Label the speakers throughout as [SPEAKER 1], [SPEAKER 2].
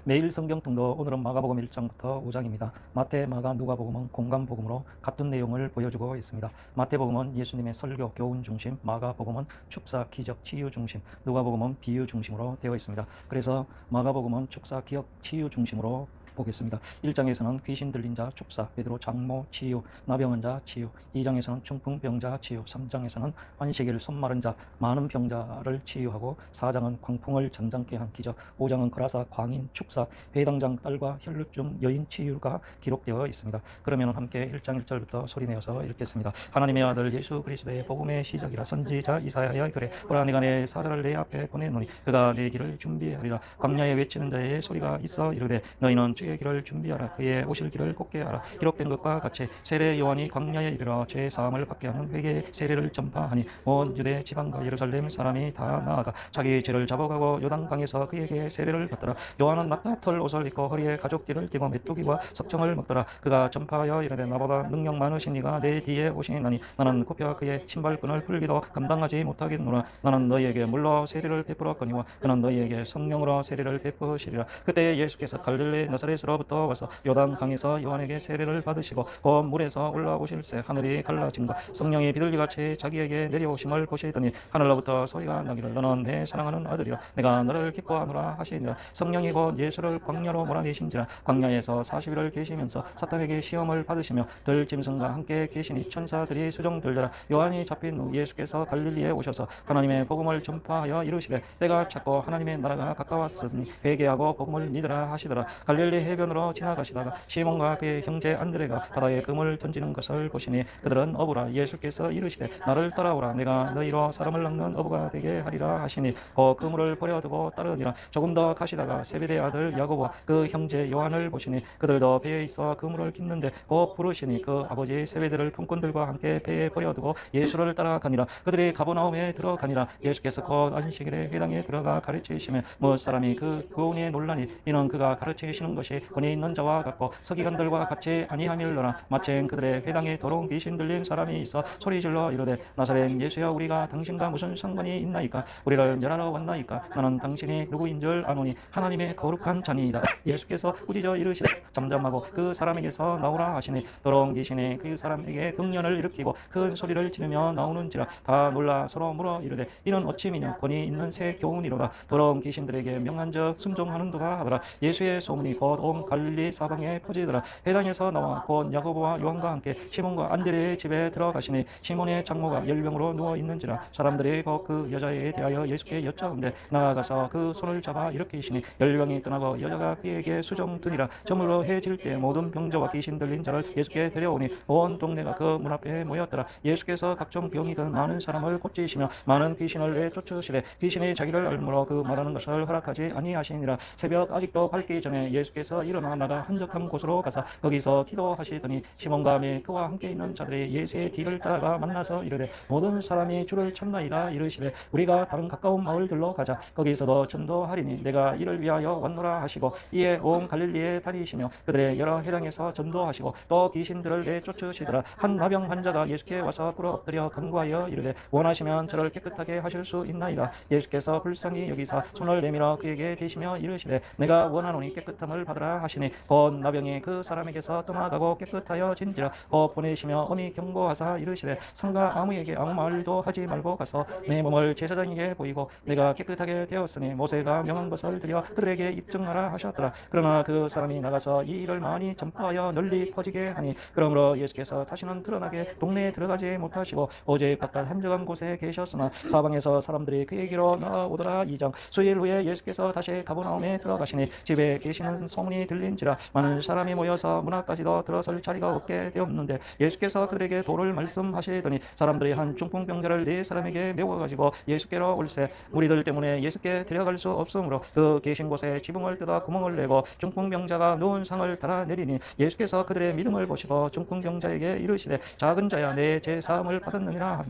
[SPEAKER 1] 매일 성경 통도 오늘은 마가복음 1장부터 5장입니다. 마태, 마가, 누가복음은 공감복음으로 같은 내용을 보여주고 있습니다. 마태복음은 예수님의 설교, 교훈 중심, 마가복음은 축사, 기적, 치유 중심, 누가복음은 비유 중심으로 되어 있습니다. 그래서 마가복음은 축사, 기적, 치유 중심으로 보겠습니다. 1장에서는 귀신 들린 자 축사, 베드로 장모 치유, 나병한 자 치유, 2장에서는 중풍병자 치유, 3장에서는 안식일 손 마른 자 많은 병자를 치유하고, 4장은 광풍을 잠잠케 한 기적, 5장은 그라사 광인 축사, 배당장 딸과 혈루증 여인 치유가 기록되어 있습니다. 그러면 함께 1장 1절부터 소리내어서 읽겠습니다. 하나님의 아들 예수 그리스도의 복음의 시작이라 선지자 이사야의 글에 보라, 내가 내 사자를 내 앞에 보내노니 그가 내 길을 준비하리라. 광야에 외치는 자의 소리가 있어 이르되 너희는 주의 길을 준비하라. 그의 오실 길을 곱게 하라. 기록된 것과 같이 세례 요한이 광야에 이르러 죄 사함을 받게 하는 회개의 세례를 전파하니 온 유대 지방과 예루살렘 사람이 다 나아가 자기 죄를 잡아가고 요단강에서 그에게 세례를 받더라. 요한은 낙타 털 옷을 입고 허리에 가죽띠를 띠고 메뚜기와 석청을 먹더라. 그가 전파하여 이르되 나보다 능력 많으신 이가 내 뒤에 오시나니 나는 굽혀 그의 신발끈을 풀기도 감당하지 못하겠노라. 나는 너희에게 물로 세례를 베풀었거니와 그는 너희에게 성령으로 세례를 베푸시리라. 그때 예수께서 갈릴리 나사렛으로부터 와서 요단강에서 요한에게 세례를 받으시고 곧 물에서 올라오실새 하늘이 갈라짐과 성령이 비둘기같이 자기에게 내려오심을 보시더니 하늘로부터 소리가 나기를 너는 내 사랑하는 아들이라 내가 너를 기뻐하노라 하시니라. 성령이 곧 예수를 광야로 몰아내신지라. 광야에서 40일을 계시면서 사탄에게 시험을 받으시며 들짐승과 함께 계시니 천사들이 수종 들더라. 요한이 잡힌 후 예수께서 갈릴리에 오셔서 하나님의 복음을 전파하여 이르시되 때가 찼고 하나님의 나라가 가까웠으니 회개하고 복음을 믿으라 하시더라. 갈릴리 해변으로 지나가시다가 시몬과 그의 형제 안드레가 바다에 금을 던지는 것을 보시니 그들은 어부라. 예수께서 이르시되 나를 따라오라. 내가 너희로 사람을 낚는 어부가 되게 하리라 하시니 곧 그물을 버려두고 따르니라. 조금 더 가시다가 세베대 아들 야고보와 그 형제 요한을 보시니 그들도 배에 있어 그물을 깃는데 곧 부르시니 그 아버지 세베대를 품꾼들과 함께 배에 버려두고 예수를 따라가니라. 그들이 가버나움에 들어가니라. 예수께서 곧 안식일에 회당에 들어가 가르치시며 무엇 사람이 그 교훈에 논라니 이는 그가 가르치시는 것이 권위 있는 자와 같고 서기관들과 같이 아니함일러나. 마침 그들의 회당에 더러운 귀신 들린 사람이 있어 소리질러 이르되 나사렛 예수여 우리가 당신과 무슨 상관이 있나이까? 우리를 멸하러 왔나이까? 나는 당신이 누구인 줄 아노니 하나님의 거룩한 자니이다. 예수께서 꾸짖어 이르시되 잠잠하고 그 사람에게서 나오라 하시니 더러운 귀신이 그 사람에게 경련을 일으키고 큰 소리를 지르며 나오는지라. 다 놀라 서로 물어 이르되 이는 어찌미냐? 권위 있는 새 교훈이로다. 더러운 귀신들에게 명한적 순종하는도다 하더라. 예수의 소문이 곧 온 갈릴리 사방에 퍼지더라. 회당에서 나와 곧 야고보와 요한과 함께 시몬과 안드레의 집에 들어가시니 시몬의 장모가 열병으로 누워 있는지라. 사람들이 곧 그 여자에 대하여 예수께 여짜온데 나아가서 그 손을 잡아 일으키시니 열병이 떠나고 여자가 그에게 수종드니라. 저물어 해질 때 모든 병자와 귀신 들린 자를 예수께 데려오니 온 동네가 그 문 앞에 모였더라. 예수께서 각종 병이 든 많은 사람을 고치시며 많은 귀신을 내쫓으시되 귀신이 자기를 알므로 그 말하는 것을 허락하지 아니하시니라. 새벽 아직도 밝기 전에 예수께서 일어나 나가 한적한 곳으로 가사 거기서 기도하시더니 시몬과 매 그와 함께 있는 자들이 예수의 뒤를 따라가 만나서 이르되 모든 사람이 주를 찾나이다. 이르시되 우리가 다른 가까운 마을들로 가자. 거기서도 전도하리니 내가 이를 위하여 왔노라 하시고 이에 온 갈릴리에 다니시며 그들의 여러 회당에서 전도하시고 또 귀신들을 내쫓으시더라. 한 나병 환자가 예수께 와서 꿇어 엎드려 간구하여 이르되 원하시면 저를 깨끗하게 하실 수 있나이다. 예수께서 불쌍히 여기사 손을 내밀어 그에게 대시며 이르시되 내가 원하노니 깨끗함을 받으라 하시니 곧 나병이 그 사람에게서 떠나가고 깨끗하여 진지라. 곧 보내시며 엄히 경고하사 이르시되 상가 아무에게 아무 말도 하지 말고 가서 내 몸을 제사장에게 보이고 내가 깨끗하게 되었으니 모세가 명한 것을 드려 그들에게 입증하라 하셨더라. 그러나 그 사람이 나가서 이 일을 많이 전파하여 널리 퍼지게 하니 그러므로 예수께서 다시는 드러나게 동네에 들어가지 못하시고 오직 바깥 한적한 곳에 계셨으나 사방에서 사람들이 그에게로 나아오더라. 2장 수일 후에 예수께서 다시 가버나움에 들어가시니 집에 계시는 소문이 들린지라. 많은 사람이 모여서 문 앞까지도 들어설 자리가 없게 되었는데 예수께서 그들에게 도를 말씀하시더니 사람들이 한 중풍병자를 네 사람에게 메워가지고 예수께로 올세 무리들 때문에 예수께 데려갈 수 없으므로 그 계신 곳에 지붕을 뜯어 구멍을 내고 중풍병자가 누운 상을 달아내리니 예수께서 그들의 믿음을 보시고 중풍병자에게 이르시되 작은 자야 내 죄 사함을 받았느니라.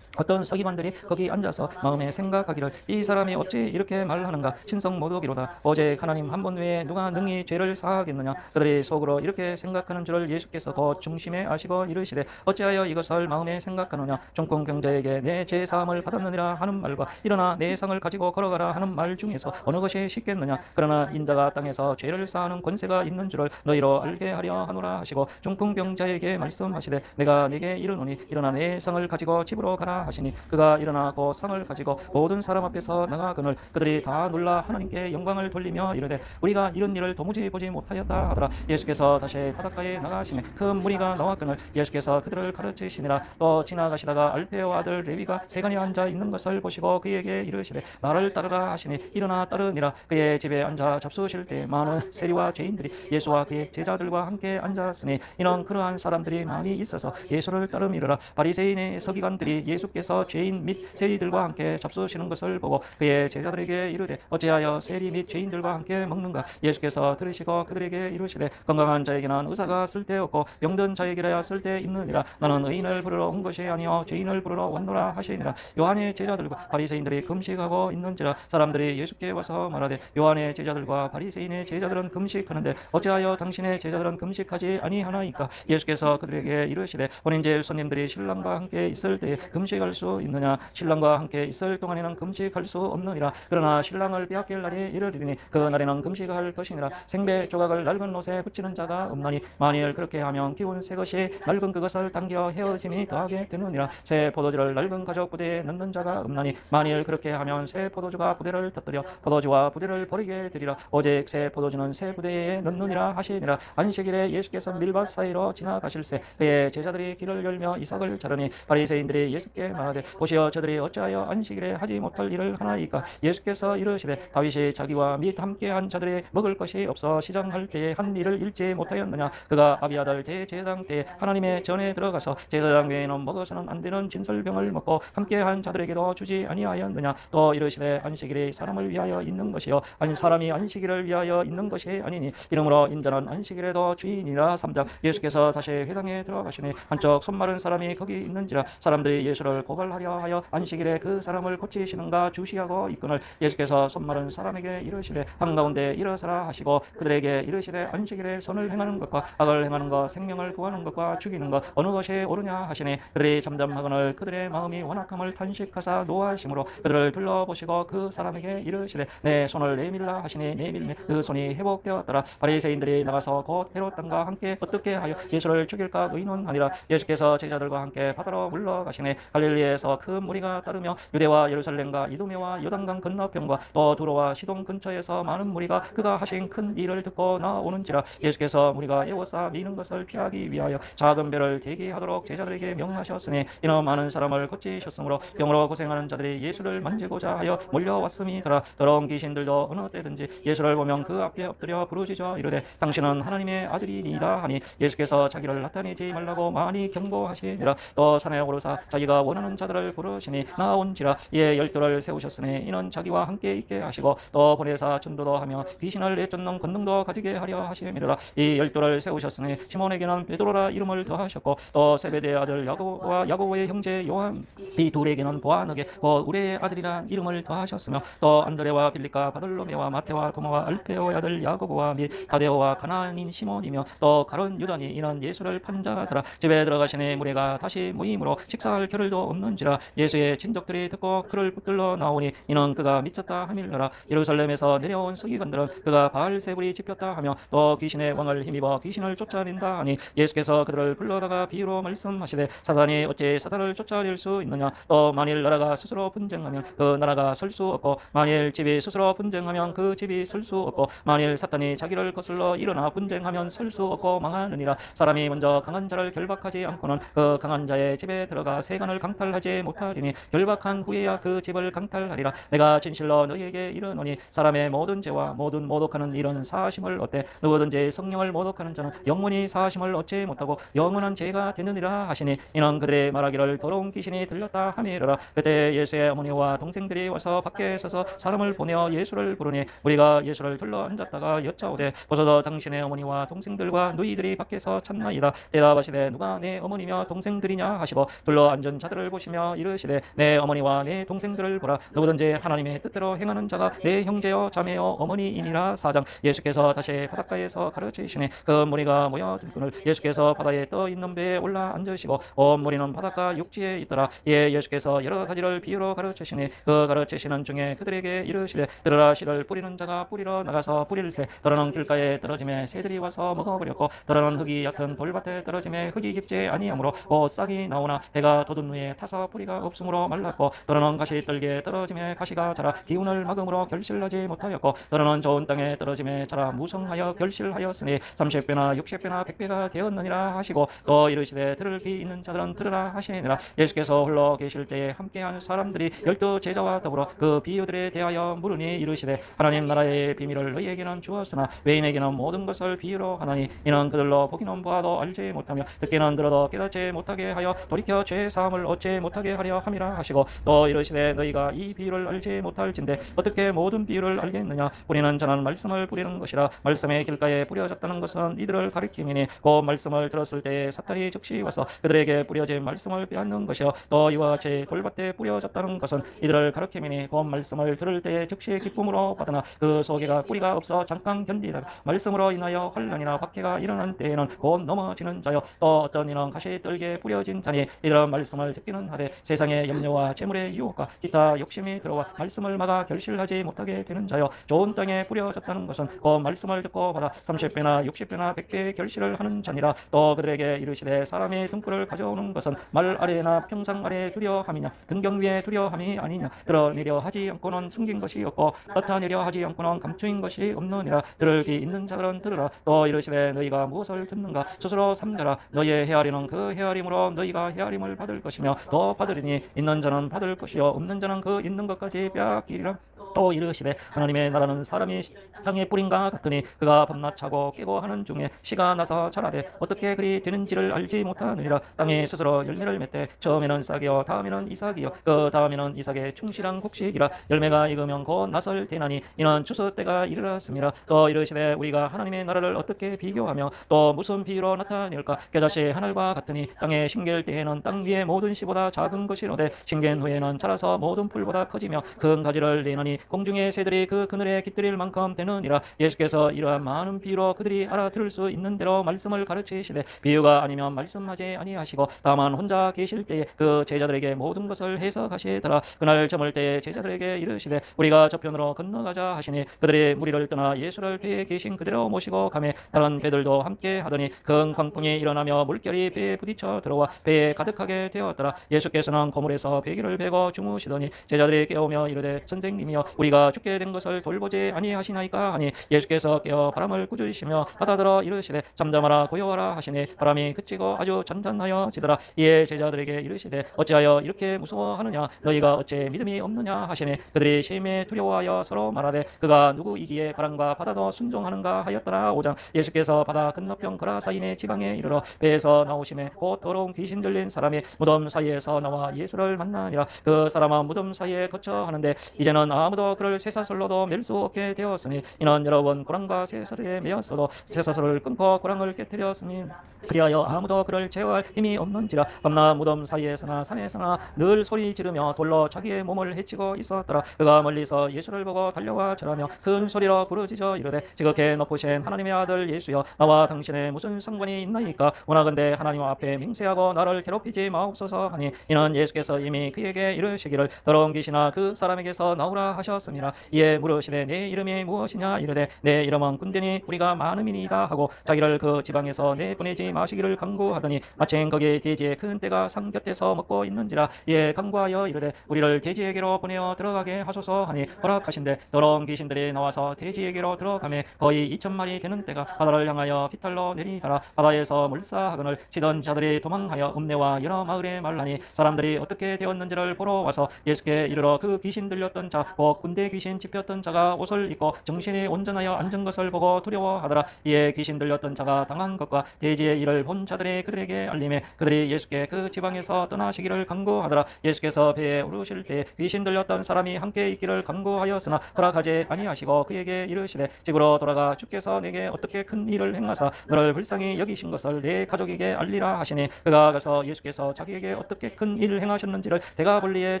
[SPEAKER 1] 어떤 서기관들이 거기 앉아서 마음에 생각하기를 이 사람이 어찌 이렇게 말하는가? 신성 모독이로다. 오직 하나님 한 분 외에 누가 능히 죄를 죄를 사하겠느냐. 그들이 속으로 이렇게 생각하는 줄을 예수께서 곧 중심에 아시고 이르시되 어찌하여 이것을 마음에 생각하느냐. 중풍병자에게 내 죄 사함을 받았느니라 하는 말과 일어나 내 상을 가지고 걸어가라 하는 말 중에서 어느 것이 쉽겠느냐. 그러나 인자가 땅에서 죄를 사하는 권세가 있는 줄을 너희로 알게 하려 하노라 하시고 중풍병자에게 말씀하시되 내가 네게 이르노니 일어나 내 상을 가지고 집으로 가라 하시니 그가 일어나 그 상을 가지고 모든 사람 앞에서 나가거늘 그들이 다 놀라 하나님께 영광을 돌리며 이르되 우리가 이런 일을 도무지 보지 못하였다 하더라. 예수께서 다시 바닷가에 나가시매 큰 무리가 나왔거늘 예수께서 그들을 가르치시니라. 또 지나가시다가 알페오 아들 레위가 세간에 앉아 있는 것을 보시고 그에게 이르시되 나를 따르라 하시니 일어나 따르니라. 그의 집에 앉아 잡수실 때 많은 세리와 죄인들이 예수와 그의 제자들과 함께 앉았으니 이는 그러한 사람들이 많이 있어서 예수를 따름이르라. 바리새인의 서기관들이 예수께서 죄인 및 세리들과 함께 잡수시는 것을 보고 그의 제자들에게 이르되 어찌하여 세리 및 죄인들과 함께 먹는가. 예수께서 들으시고 그들에게 이르시되 건강한 자에게는 의사가 쓸데없고 병든 자에게라야 쓸데있느니라. 나는 의인을 부르러 온 것이 아니요 죄인을 부르러 왔노라 하시니라. 요한의 제자들과 바리새인들이 금식하고 있는지라. 사람들이 예수께 와서 말하되 요한의 제자들과 바리새인의 제자들은 금식하는데 어찌하여 당신의 제자들은 금식하지 아니하나이까. 예수께서 그들에게 이르시되 혼인제 손님들이 신랑과 함께 있을 때에 금식할 수 있느냐. 신랑과 함께 있을 동안에는 금식할 수 없느니라. 그러나 신랑을 빼앗길 날이 이르리니 그 날에는 금식할 것이니라. 생배 조각을 낡은 옷에 붙이는 자가 없나니 만일 그렇게 하면 기운 새 것이 낡은 그것을 당겨 헤어짐이 더하게 되느니라. 새 포도주를 낡은 가죽 부대에 넣는 자가 없나니 만일 그렇게 하면 새 포도주가 부대를 터뜨려 포도주와 부대를 버리게 되리라. 오직 새 포도주는 새 부대에 넣느니라 하시니라. 안식일에 예수께서 밀밭 사이로 지나가실새 그의 제자들이 길을 열며 이삭을 자르니 바리새인들이 예수께 말하되 보시어 저들이 어찌하여 안식일에 하지 못할 일을 하나이까. 예수께서 이르시되 다윗이 자기와 및 함께한 자들이 먹을 것이 없어 시장할 때에 한 일을 잃지 못하였느냐. 그가 아비아달 대제사장 때에 하나님의 전에 들어가서 제사장 외에는 먹어서는 안 되는 진설병을 먹고 함께한 자들에게도 주지 아니하였느냐. 또 이르시되 안식일이 사람을 위하여 있는 것이요 아니 사람이 안식일을 위하여 있는 것이 아니니 이러므로 인자는 안식일에도 주인이라. 3장. 예수께서 다시 회당에 들어가시니 한쪽 손마른 사람이 거기 있는지라. 사람들이 예수를 고발하려 하여 안식일에 그 사람을 고치시는가 주시하고 있거늘 예수께서 손마른 사람에게 이르시되 한가운데 일어서라 하시고 그들에게 이르시되 안식일에 선을 행하는 것과 악을 행하는 것 생명을 구하는 것과 죽이는 것 어느 것이 옳으냐 하시니 그들이 잠잠하거늘 그들의 마음이 완악함을 탄식하사 노하심으로 그들을 둘러보시고 그 사람에게 이르시되 내 손을 내밀라 하시니 내밀니 그 손이 회복되었더라. 바리새인들이 나가서 곧 헤롯 왕과 함께 어떻게 하여 예수를 죽일까 의논하니라. 예수께서 제자들과 함께 바다로 물러가시니 갈릴리에서 큰 무리가 따르며 유대와 예루살렘과 이두메와 요단강 건너편과 또 두로와 시동 근처에서 많은 무리가 그가 하신 큰 일을 듣고 나오는지라. 예수께서 무리가 에워싸 미는 것을 피하기 위하여 작은 배를 대기하도록 제자들에게 명하셨으니 이는 많은 사람을 고치셨으므로 병으로 고생하는 자들이 예수를 만지고자 하여 몰려왔음이더라. 더러운 귀신들도 어느 때든지 예수를 보면 그 앞에 엎드려 부르짖어 이르되 당신은 하나님의 아들이니이다 하니 예수께서 자기를 나타내지 말라고 많이 경고하시니라. 또 산에 오르사 자기가 원하는 자들을 부르시니 나온지라. 이에 12를 세우셨으니 이는 자기와 함께 있게 하시고 또 보내사 전도도 하며 귀신을 내쫓는 권능도 가지게 하려 하심이라. 이 12를 세우셨으니 시몬에게는 베드로라 이름을 더하셨고 또 세베대의 아들 야고보와 야고보의 형제 요한 이 둘에게는 보아너게 곧 우레의 아들이라 이름을 더하셨으며 또 안드레와 빌립과 바돌로메와 마테와 도마와 알페오의 아들 야고보와 및 다데오와 가나안인 시몬이며 또 가룟 유다니 이는 예수를 판자더라. 집에 들어가시니 무리가 다시 모임으로 식사할 겨를도 없는지라. 예수의 친족들이 듣고 그를 붙들러 나오니 이는 그가 미쳤다 하밀러라. 예루살렘에서 내려온 서기관들은 그가 바알세불이 집혔다 하며 또 귀신의 왕을 힘입어 귀신을 쫓아낸다 하니 예수께서 그들을 불러다가 비유로 말씀하시되 사단이 어찌 사단을 쫓아낼 수 있느냐. 또 만일 나라가 스스로 분쟁하면 그 나라가 설 수 없고 만일 집이 스스로 분쟁하면 그 집이 설 수 없고 만일 사탄이 자기를 거슬러 일어나 분쟁하면 설 수 없고 망하느니라. 사람이 먼저 강한 자를 결박하지 않고는 그 강한 자의 집에 들어가 세간을 강탈하지 못하리니 결박한 후에야 그 집을 강탈하리라. 내가 진실로 너희에게 이르노니 사람의 모든 죄와 모든 모독하는 일은 사하심을 얻되 누구든지 성령을 모독하는 자는 영원히 사하심을 얻지 못하고 영원한 죄가 되느니라 하시니 이는 그들의 말하기를 더러운 귀신이 들렸다 하미르라. 그때 예수의 어머니와 동생들이 와서 밖에 서서 사람을 보내어 예수를 부르니 우리가 예수를 둘러 앉았다가 여짜오되 보소서 당신의 어머니와 동생들과 너희들이 밖에서 찾나이다. 대답하시되 누가 내 어머니며 동생들이냐 하시고 둘러 앉은 자들을 보시며 이르시되 내 어머니와 내 동생들을 보라. 누구든지 하나님의 뜻대로 행하는 자가 내 형제여 자매여 어머니이니라. 4장. 예수께서 예수께서 다시 바닷가에서 가르치시니 그 무리가 모여들거늘 예수께서 바다에 떠 있는 배에 올라 앉으시고 온 무리는 바닷가 육지에 있더라. 예, 예수께서 여러 가지를 비유로 가르치시니 그 가르치시는 중에 그들에게 이르시되 들으라. 씨를 뿌리는 자가 뿌리러 나가서 뿌릴새 더러는 길가에 떨어짐에 새들이 와서 먹어버렸고 더러는 흙이 얕은 돌밭에 떨어짐에 흙이 깊지 아니하므로 곧 싹이 나오나 해가 돋은 후에 타서 뿌리가 없으므로 말랐고 더러는 가시 떨기에 떨어짐에 가시가 자라 기운을 막음으로 결실하지 못하였고 더러는 좋은 땅에 떨어짐에 자라 무성하여 결실하였으니 30배나 60배나 100배가 되었느니라 하시고 또 이르시되 들을 귀 있는 자들은 들으라 하시니라. 예수께서 홀로 계실 때에 함께한 사람들이 12 제자와 더불어 그 비유들에 대하여 물으니 이르시되 하나님 나라의 비밀을 너희에게는 주었으나 외인에게는 모든 것을 비유로 하나니 이는 그들로 보기는 보아도 알지 못하며 듣기는 들어도 깨닫지 못하게 하여 돌이켜 죄 사함을 얻지 못하게 하려 함이라 하시고 또 이르시되 너희가 이 비유를 알지 못할진대 어떻게 모든 비유를 알겠느냐. 뿌리는 자는 말씀을 뿌리는 것이라. 말씀의 길가에 뿌려졌다는 것은 이들을 가리킴이니 그 말씀을 들었을 때에 사탄이 즉시 와서 그들에게 뿌려진 말씀을 빼앗는 것이요 또 이와 같이 돌밭에 뿌려졌다는 것은 이들을 가리킴이니 그 말씀을 들을 때에 즉시 기쁨으로 받으나 그 속에가 뿌리가 없어 잠깐 견디다가 말씀으로 인하여 환난이나 박해가 일어난 때에는 곧 넘어지는 자요 또 어떤 이는 가시 떨기에 뿌려진 자니 이들은 말씀을 듣기는 하되 세상의 염려와 재물의 유혹과 기타 욕심이 들어와 말씀을 막아 결실하지 못하게 되는 자요 좋은 땅에 뿌려졌다는 것은 그 말씀을 듣고 받아 30배나 60배나 100배의 결실을 하는 자니라. 또 그들에게 이르시되 사람이 등불을 가져오는 것은 말 아래나 평상 아래 두려함이냐 등경 위에 두려함이 아니냐. 드러내려 하지 않고는 숨긴 것이 없고 나타내려 하지 않고는 감추인 것이 없느니라. 들을 귀 있는 자들은 들으라. 또 이르시되 너희가 무엇을 듣는가 스스로 삼가라. 너희의 헤아리는 그 헤아림으로 너희가 헤아림을 받을 것이며 더 받으리니 있는 자는 받을 것이요 없는 자는 그 있는 것까지 빼앗기리라. 또 이르시되 하나님의 나라는 사람이 땅에 뿌린가 같으니 그가 밤낮 자고 깨고 하는 중에 씨가 나서 자라되 어떻게 그리 되는지를 알지 못하느니라. 땅이 스스로 열매를 맺되 처음에는 싹이요 다음에는 이삭이요 그 다음에는 이삭의 충실한 곡식이라. 열매가 익으면 곧 나설 되나니 이는 추수 때가 이르렀습니다. 또 이르시되 우리가 하나님의 나라를 어떻게 비교하며 또 무슨 비유로 나타낼까. 겨자씨 하늘과 같으니 땅에 심길 때에는 땅 위의 모든 씨보다 작은 것이로되 심긴 후에는 자라서 모든 풀보다 커지며 큰 가지를 내나니 공중의 새들이 그 그늘에 깃들일 만큼 되느니라. 예수께서 이러한 많은 비유로 그들이 알아들을 수 있는 대로 말씀을 가르치시되 비유가 아니면 말씀하지 아니하시고 다만 혼자 계실 때에 그 제자들에게 모든 것을 해석하시더라. 그날 저물 때에 제자들에게 이르시되 우리가 저편으로 건너가자 하시니 그들이 무리를 떠나 예수를 배에 계신 그대로 모시고 가매 다른 배들도 함께 하더니 큰 광풍이 일어나며 물결이 배에 부딪혀 들어와 배에 가득하게 되었더라. 예수께서는 고물에서 베개를 베고 주무시더니 제자들이 깨우며 이르되 선생님이여 우리가 죽게 된 것을 돌보지 아니하시나이까 하니 예수께서 깨어 바람을 꾸짖으시며 받아들어 이르시되 잠잠하라 고요하라 하시니 바람이 그치고 아주 잔잔하여 지더라. 이에 제자들에게 이르시되 어찌하여 이렇게 무서워하느냐 너희가 어찌 믿음이 없느냐 하시니 그들이 심히 두려워하여 서로 말하되 그가 누구이기에 바람과 바다도 순종하는가 하였더라. 5장. 예수께서 바다 건너편 거라사인의 지방에 이르러 배에서 나오심에 곧 더러운 귀신 들린 사람이 무덤 사이에서 나와 예수를 만나니라. 그 사람은 무덤 사이에 거처 하는데 이제는 아무도 그를 쇠사슬로도 맬 수 없게 되었으니 이는 여러 번 고랑과 쇠사슬에 매였어도 쇠사슬을 끊고 고랑을 깨뜨렸으니 그리하여 아무도 그를 제어할 힘이 없는지라. 밤낮 무덤 사이에서나 산에서나 늘 소리 지르며 돌로 자기의 몸을 해치고 있었더라. 그가 멀리서 예수를 보고 달려와 절하며 큰 소리로 부르짖어 이르되 지극히 높으신 하나님의 아들 예수여 나와 당신의 무슨 상관이 있나이까. 원하건대 하나님 앞에 맹세하고 나를 괴롭히지 마옵소서 하니 이는 예수께서 이미 그에게 이르시기를 더러운 귀신아 그 사람에게서 나오라 하셨습니다. 이에 물으시되 내 이름이 무엇이냐 이르되 내 이름은 군대니 우리가 많음이니이다 하고 자기를 그 지방에서 내보내지 마시기를 간구하더니 마침 거기 돼지의 큰 떼가 산 곁에서 먹고 있는지라. 이에 간구하여 이르되 우리를 돼지에게로 보내어 들어가게 하소서 하니 허락하신대 더러운 귀신들이 나와서 돼지에게로 들어가매 거의 2,000마리 되는 떼가 바다를 향하여 피탈로 내리더라. 바다에서 물사하거늘 치던 자들이 도망하여 읍내와 여러 마을에 말하니 사람들이 어떻게 되었는지를 보러 와서 예수께 이르러 그 귀신 들렸던 자 곧 군대 귀신 집혔던 자가 옷을 입고 정신이 온전하여 앉은 것을 보고 두려워하더라. 이에 귀신 들렸던 자가 당한 것과 돼지의 일을 본 자들이 그들에게 알림해 그들이 예수께 그 지방에서 떠나시기를 간구하더라. 예수께서 배에 오르실 때 귀신 들렸던 사람이 함께 있기를 간구하였으나 허락하지 아니하시고 그에게 이르시되 집으로 돌아가 주께서 내게 어떻게 큰 일을 행하사 너를 불쌍히 여기신 것을 내 가족에게 알리라 하시니 그가 가서 예수께서 자기에게 어떻게 큰 일을 행하셨는지를 대가볼리에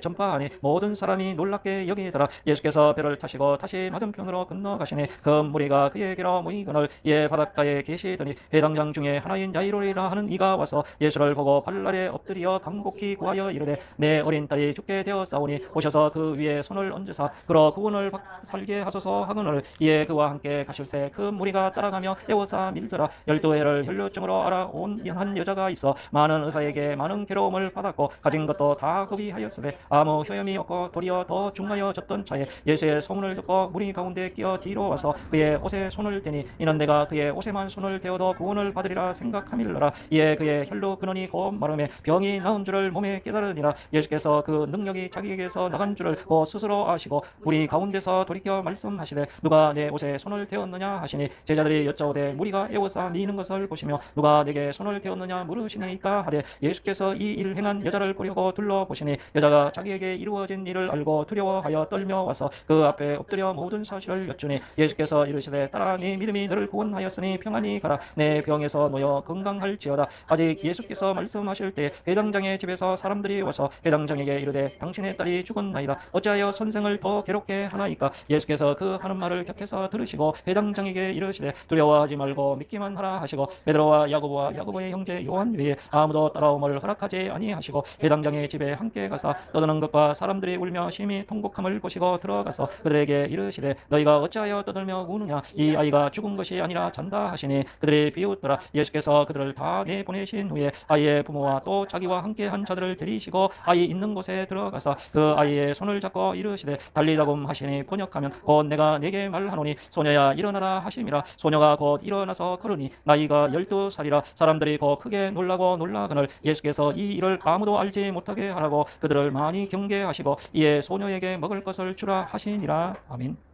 [SPEAKER 1] 전파하니 모든 사람이 놀랍게 여기더라. 예수께서 배를 타시고 다시 맞은편으로 건너가시니 그 무리가 그에게로 모이거늘 이에 바닷가에 계시더니 해당장 중에 하나인 야이로리라 하는 이가 와서 예수를 보고 발날에 엎드려 간곡히 구하여 이르되 내 어린 딸이 죽게 되었사오니 오셔서 그 위에 손을 얹으사 그로 구원을 살게 하소서 하거늘 이에 그와 함께 가실새 그 무리가 따라가며 에워싸 밀더라. 12해를 혈루증으로 알아온 한 여자가 있어 많은 의사에게 많은 괴로움을 받았고 가진 것도 다 허비하였으되 아무 효염이 없고 도리어 더 중하여졌던 차에 예수의 소문을 듣고 무리 가운데 끼어 뒤로 와서 그의 옷에 손을 대니 이는 내가 그의 옷에만 손을 대어도 구원을 받으리라 생각함일러라. 이에 그의 혈루 근원이 곧 마름에 병이 나은 줄을 몸에 깨달으니라. 예수께서 그 능력이 자기에게서 나간 줄을 곧 스스로 아시고 우리 가운데서 돌이켜 말씀하시되 누가 내 옷에 손을 대었느냐 하시니 제자들이 여짜오되 무리가 에워싸 미는 것을 보시며 누가 내게 손을 대었느냐 물으시니까 하되 예수께서 이 일을 행한 여자를 보려고 둘러보시니 여자가 자기에게 이루어진 일을 알고 두려워하여 떨며 와서 그 앞에 엎드려 모든 사실을 여쭈니 예수께서 이르시되 딸아 네 믿음이 너를 구원하였으니 평안히 가라. 내 병에서 놓여 건강할지어다. 아직 예수께서 말씀하실 때 회당장의 집에서 사람들이 와서 회당장에게 이르되 당신의 딸이 죽었나이다. 어찌하여 선생을 더 괴롭게 하나이까. 예수께서 그 하는 말을 곁에서 들으시고 회당장에게 이르시되 두려워하지 말고 믿기만 하라 하시고 베드로와 야고보와 야고보의 형제 요한 외에 아무도 따라옴을 허락하지 아니하시고 회당장의 집에 함께 가사 떠드는 것과 사람들이 울며 심히 통곡함을 보시고 들어가서 그들에게 이르시되 너희가 어찌하여 떠들며 우느냐. 이 아이가 죽은 것이 아니라 잔다 하시니 그들이 비웃더라. 예수께서 그들을 다 내보내신 후에 아이의 부모와 또 자기와 함께한 자들을 데리시고 아이 있는 곳에 들어가서 그 아이의 손을 잡고 이르시되 달리다금 하시니 번역하면 곧 내가 네게 말하노니 소녀야 일어나라 하심이라. 소녀가 곧 일어나서 걸으니 나이가 12살이라. 사람들이 곧 크게 놀라고 놀라거늘 예수께서 이 일을 아무도 알지 못하게 하라고 그들을 많이 경계하시고 이에 소녀에게 먹을 것을 주라 하시니라. 아멘.